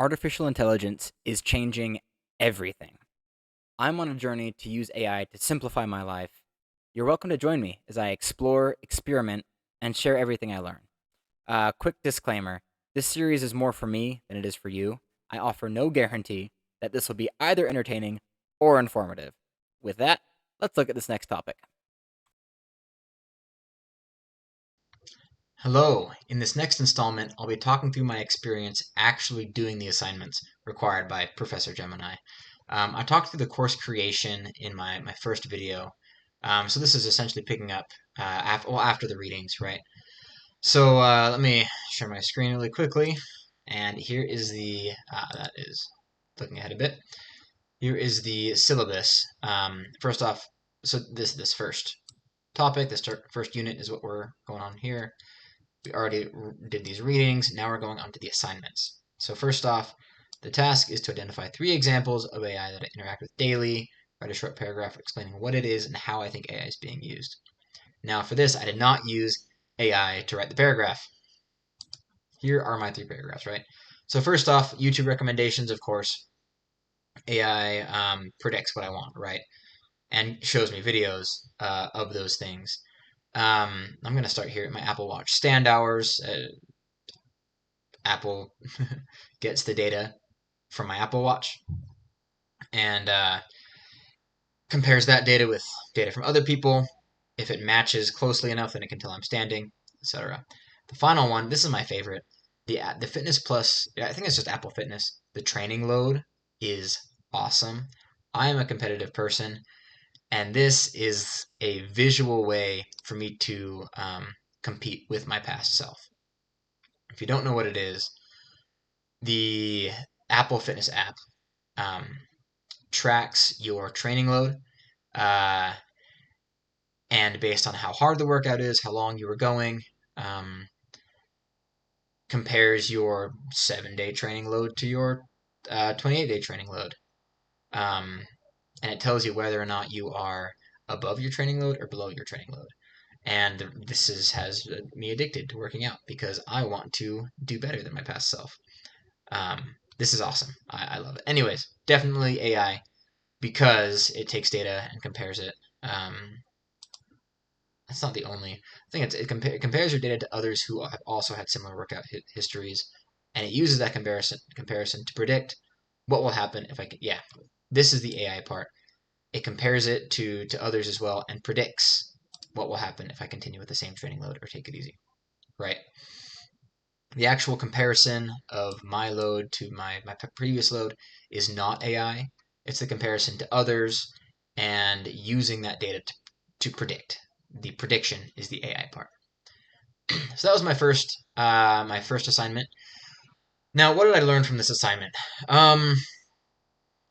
Artificial intelligence is changing everything. I'm on a journey to use AI to simplify my life. You're welcome to join me as I explore, experiment, and share everything I learn. Quick disclaimer, this series is more for me than it is for you. I offer no guarantee that this will be either entertaining or informative. With that, let's look at this next topic. Hello, in this next installment, I'll be talking through my experience actually doing the assignments required by Professor Gemini. I talked through the course creation in my first video, so this is essentially picking up after the readings, right? So let me share my screen really quickly, and here is that is looking ahead a bit. Here is the syllabus. First off, so this first topic, this first unit is what we're going on here. We already did these readings. Now we're going on to the assignments. So first off, the task is to identify 3 examples of AI that I interact with daily, write a short paragraph explaining what it is and how I think AI is being used. Now for this, I did not use AI to write the paragraph. Here are my 3 paragraphs, right? So first off, YouTube recommendations, of course. AI predicts what I want, right? And shows me videos of those things. I'm going to start here at my Apple Watch stand hours. Apple gets the data from my Apple Watch and compares that data with data from other people. If it matches closely enough, then it can tell I'm standing, etc. The final one, this is my favorite. The Fitness Plus, I think it's just Apple Fitness. The training load is awesome. I am a competitive person, and this is a visual way for me to compete with my past self. If you don't know what it is, the Apple Fitness app um, tracks your training load, uh, and based on how hard the workout is, how long you were going, um, compares your 7-day training load to your 28-day training load. Um, and it tells you whether or not you are above your training load or below your training load. And has me addicted to working out because I want to do better than my past self. This is awesome. I love it. Anyways, definitely AI because it takes data and compares it. That's not the only thing. It compares your data to others who have also had similar workout histories, and it uses that comparison to predict what will happen if I can. Yeah, this is the AI part. It compares it to others as well and predicts what will happen if I continue with the same training load or take it easy. Right. The actual comparison of my load to my previous load is not AI. It's the comparison to others and using that data to predict. The prediction is the AI part. So that was my first assignment. Now, what did I learn from this assignment? Um,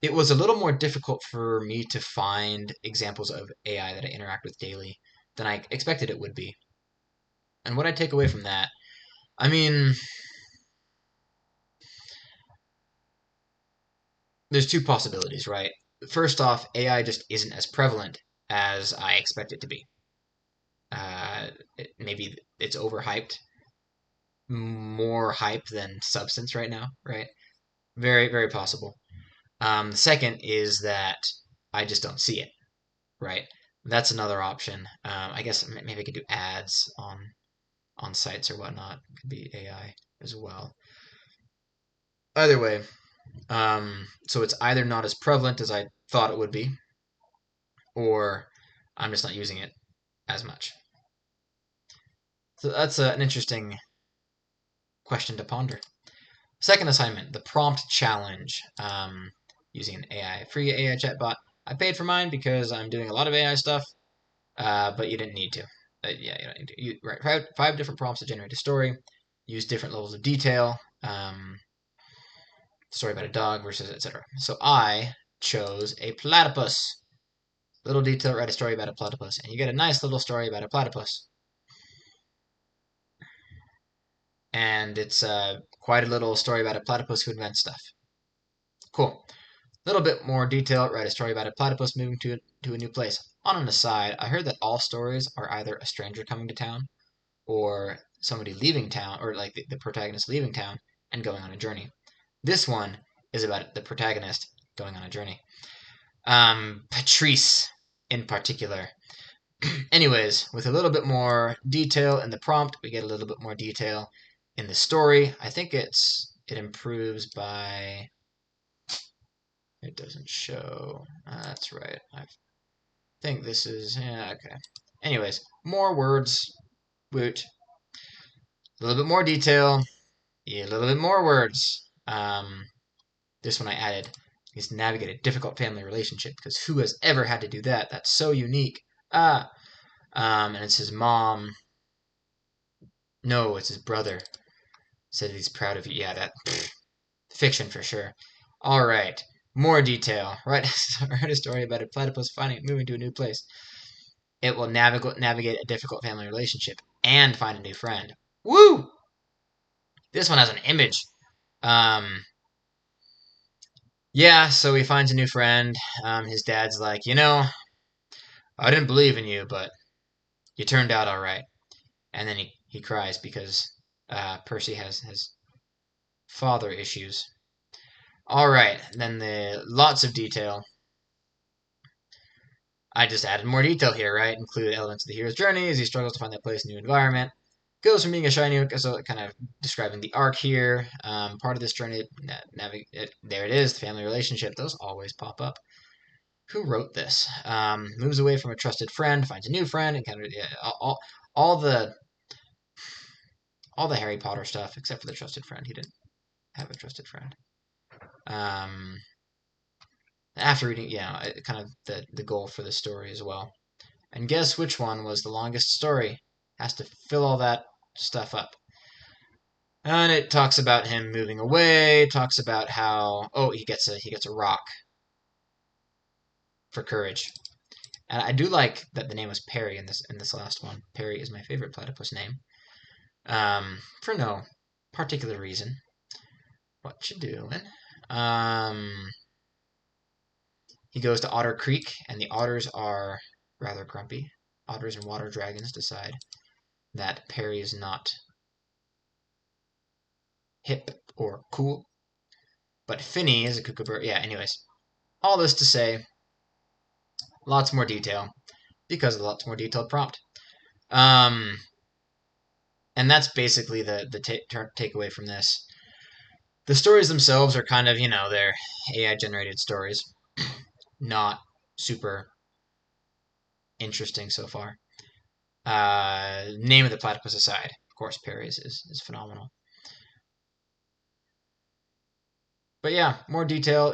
it was a little more difficult for me to find examples of AI that I interact with daily than I expected it would be. And what I take away from that, I mean, there's 2 possibilities, right? First off, AI just isn't as prevalent as I expect it to be. Maybe it's overhyped, more hype than substance right now, right? Very, very possible. The second is that I just don't see it, right? That's another option. I guess maybe I could do ads on sites or whatnot. It could be AI as well. Either way, so it's either not as prevalent as I thought it would be, or I'm just not using it as much. So that's an interesting question to ponder. Second assignment, the prompt challenge, using an AI, free AI chatbot. I paid for mine because I'm doing a lot of AI stuff, but you didn't need to. Yeah, you don't need to. You write 5 different prompts to generate a story, use different levels of detail, story about a dog versus etc. So I chose a platypus. Little detail, write a story about a platypus, and you get a nice little story about a platypus. And it's quite a little story about a platypus who invents stuff. Cool. A little bit more detail, write a story about a platypus moving to a new place. On an aside, I heard that all stories are either a stranger coming to town or somebody leaving town, or like the protagonist leaving town and going on a journey. This one is about the protagonist going on a journey. Patrice in particular. Anyways, with a little bit more detail in the prompt, we get a little bit more detail in the story. I think it improves by. It doesn't show. That's right. I think this is, yeah, okay. Anyways, more words. Woot. A little bit more detail. Yeah, a little bit more words. This one I added is navigate a difficult family relationship because who has ever had to do that? That's so unique. Ah. And it's his mom. No, it's his brother. Said he's proud of you. Yeah, that fiction for sure. All right, more detail. Write a story about a platypus moving to a new place. It will navigate a difficult family relationship and find a new friend. Woo! This one has an image. Um, yeah, so he finds a new friend. His dad's like, I didn't believe in you, but you turned out all right. And then he cries because Percy has father issues. All right, then the lots of detail. I just added more detail here, right? Include elements of the hero's journey as he struggles to find that place in a new environment. Goes from being a shiny, so kind of describing the arc here. Part of this journey, there it is, the family relationship. Those always pop up. Who wrote this? Moves away from a trusted friend, finds a new friend, and kind of all the Harry Potter stuff except for the trusted friend. He didn't have a trusted friend. After reading, yeah, kind of the goal for the story as well. And guess which one was the longest story? Has to fill all that stuff up. And it talks about him moving away, talks about how he gets a rock for courage. And I do like that the name was Perry in this last one. Perry is my favorite platypus name. For no particular reason. What you doing? He goes to Otter Creek, and the otters are rather grumpy. Otters and water dragons decide that Perry is not hip or cool. But Finny is a kookaburra. Yeah, anyways. All this to say, lots more detail because of the lots more detailed prompt. And that's basically the takeaway from this. The stories themselves are kind of, they're AI generated stories. Not super interesting so far. Name of the Platypus aside, of course, Perry is phenomenal. But yeah, more detail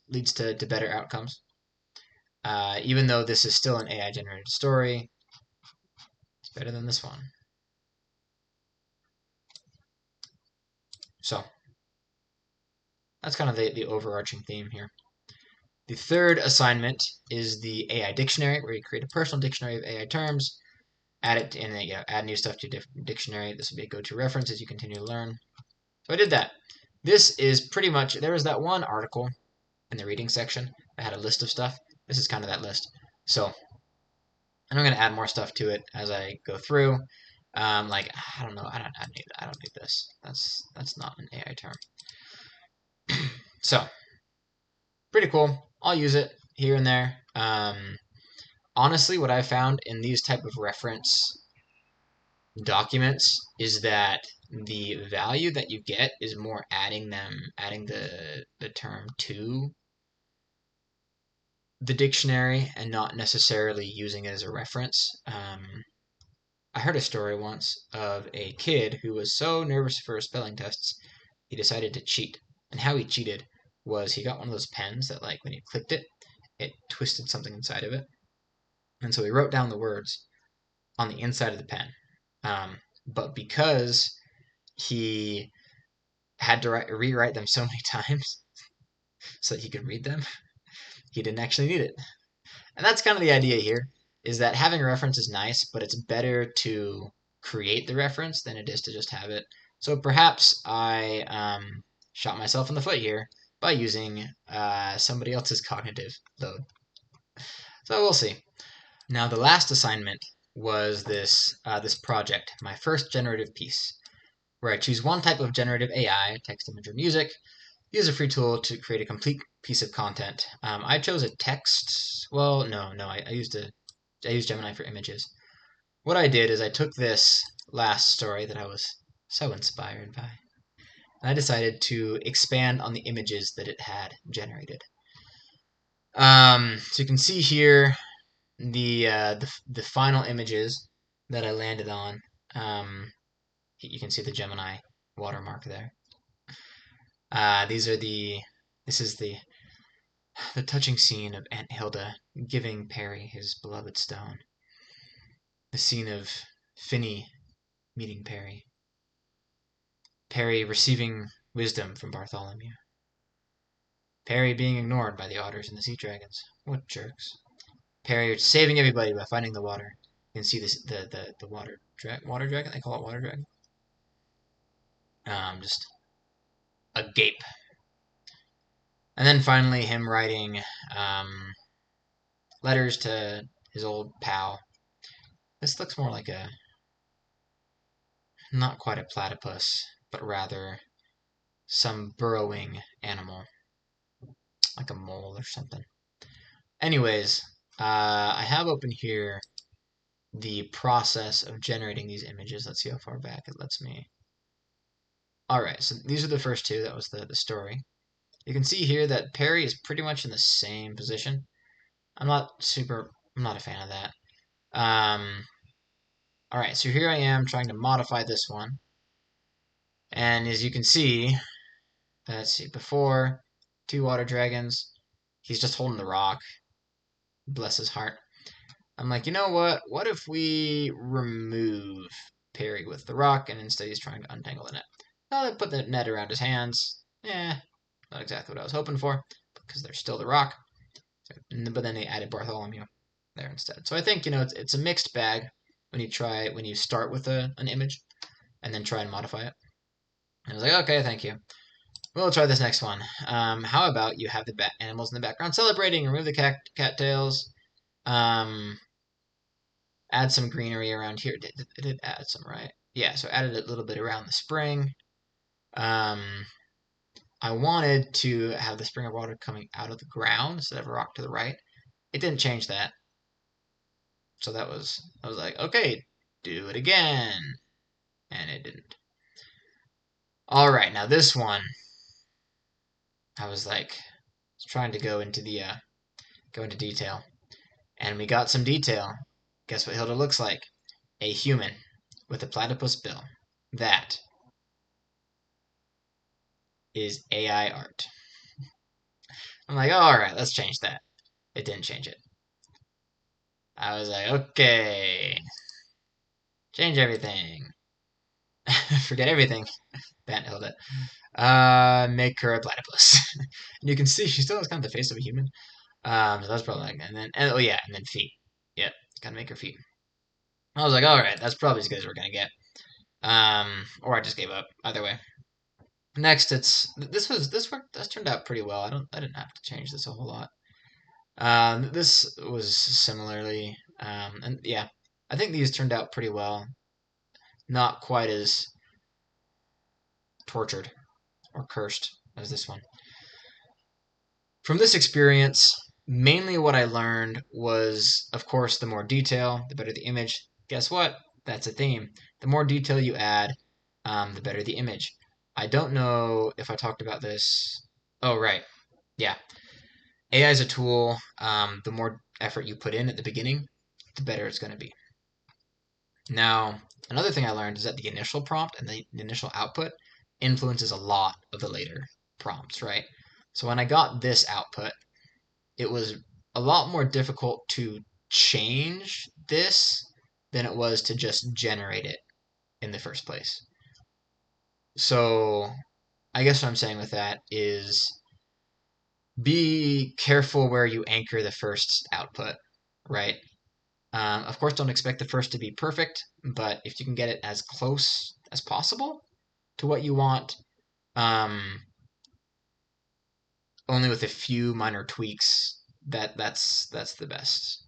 leads to better outcomes. Even though this is still an AI generated story, it's better than this one. So that's kind of the overarching theme here. The third assignment is the AI dictionary, where you create a personal dictionary of AI terms, add it and add new stuff to your dictionary. This will be a go-to reference as you continue to learn. So I did that. This is pretty much, there was that one article in the reading section that had a list of stuff. This is kind of that list. So I'm going to add more stuff to it as I go through. Like, I don't know, I don't need this. That's not an AI term. So pretty cool. I'll use it here and there. Honestly, what I found in these type of reference documents is that the value that you get is more adding the term to the dictionary and not necessarily using it as a reference. I heard a story once of a kid who was so nervous for spelling tests, he decided to cheat. And how he cheated was he got one of those pens that, like, when you clicked it, it twisted something inside of it. And so he wrote down the words on the inside of the pen. But because he had to rewrite them so many times so that he could read them, he didn't actually need it. And that's kind of the idea here, is that having a reference is nice, but it's better to create the reference than it is to just have it. So perhaps I shot myself in the foot here by using somebody else's cognitive load. So we'll see. Now the last assignment was this project, my first generative piece. where I choose one type of generative AI, text, image, or music, use a free tool to create a complete piece of content. I chose a text. Well, no, I used Gemini for images. What I did is I took this last story that I was so inspired by, and I decided to expand on the images that it had generated. So you can see here the final images that I landed on. Um, you can see the Gemini watermark there. These are the this is the touching scene of Aunt Hilda giving Perry his beloved stone. The scene of Finney meeting Perry. Perry receiving wisdom from Bartholomew. Perry being ignored by the otters and the sea dragons. What jerks. Perry saving everybody by finding the water. You can see this the water dragon. They call it water dragon. Just agape. And then finally him writing letters to his old pal. This looks more like a not quite a platypus, but rather some burrowing animal, like a mole or something. Anyways, I have open here the process of generating these images. Let's see how far back it lets me. All right, so these are the first two. That was the story. You can see here that Perry is pretty much in the same position. I'm not a fan of that. All right, so here I am trying to modify this one. And as you can see, let's see, before two water dragons, he's just holding the rock. Bless his heart. I'm like, you know what? What if we remove Perry with the rock and instead he's trying to untangle the net? Well, they put the net around his hands. Not exactly what I was hoping for because there's still the rock. But then they added Bartholomew there instead. So I think it's a mixed bag when you start with an image and then try and modify it. And I was like, okay, thank you. We'll try this next one. How about you have the animals in the background celebrating? Remove the cattails. Add some greenery around here. It did add some, right? Yeah, so added a little bit around the spring. I wanted to have the spring of water coming out of the ground instead of a rock to the right. It didn't change that. So I was like, okay, do it again. And it didn't. All right, now this one, I was like, trying to go into detail. And we got some detail. Guess what Hilda looks like? A human with a platypus bill. That is AI art. I'm like, all right, let's change that. It didn't change it. I was like, okay, change everything. Forget everything. Bant Hilda. Make her a platypus. And you can see she still has kind of the face of a human. So that's probably like, oh yeah, and then feet. Yep, gotta make her feet. I was like, all right, that's probably as good as we're gonna get. Or I just gave up. Either way. Next, this turned out pretty well. I didn't have to change this a whole lot. This was similarly, and yeah, I think these turned out pretty well. Not quite as tortured or cursed as this one. From this experience, mainly what I learned was, of course, the more detail, the better the image. Guess what? That's a theme. The more detail you add, the better the image. I don't know if I talked about this. Oh, right. Yeah. AI is a tool. The more effort you put in at the beginning, the better it's going to be. Now, another thing I learned is that the initial prompt and the initial output influences a lot of the later prompts, right? So when I got this output, it was a lot more difficult to change this than it was to just generate it in the first place. So I guess what I'm saying with that is be careful where you anchor the first output, right? Of course, don't expect the first to be perfect, but if you can get it as close as possible to what you want, um, only with a few minor tweaks, that's the best.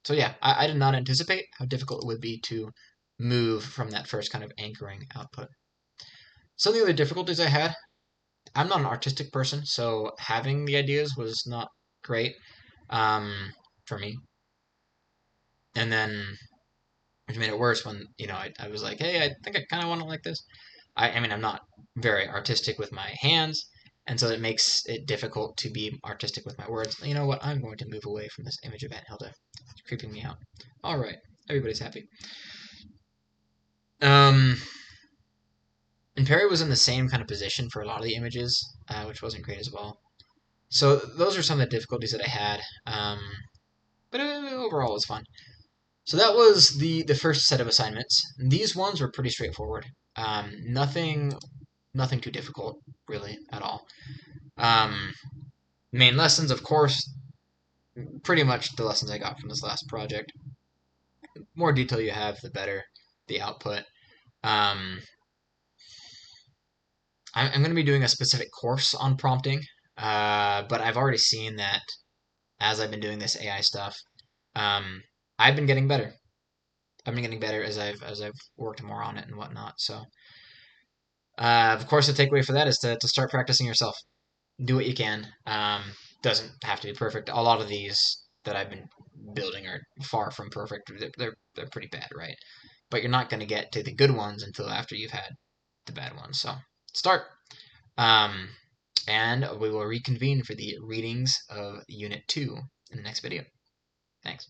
So yeah, I did not anticipate how difficult it would be to move from that first kind of anchoring output. Some of the other difficulties I had, I'm not an artistic person, so having the ideas was not great um, for me. And then, which made it worse when, I was like, hey, I think I kind of want to like this. I mean, I'm not very artistic with my hands, and so it makes it difficult to be artistic with my words. You know what? I'm going to move away from this image of Aunt Hilda. It's creeping me out. All right, everybody's happy. Um, and Perry was in the same kind of position for a lot of the images, which wasn't great as well. So those are some of the difficulties that I had. But overall, it was fun. So that was the first set of assignments. These ones were pretty straightforward. Nothing too difficult really at all. Um, Main lessons, of course, pretty much the lessons I got from this last project. The more detail you have, the better the output. Um, I'm going to be doing a specific course on prompting, but I've already seen that as I've been doing this AI stuff, um, I've been getting better. I've been getting better as I've worked more on it and whatnot. So, of course, the takeaway for that is to start practicing yourself. Do what you can. Doesn't have to be perfect. A lot of these that I've been building are far from perfect. They're pretty bad, right? But you're not going to get to the good ones until after you've had the bad ones. So start. Um, and we will reconvene for the readings of Unit 2 in the next video. Thanks.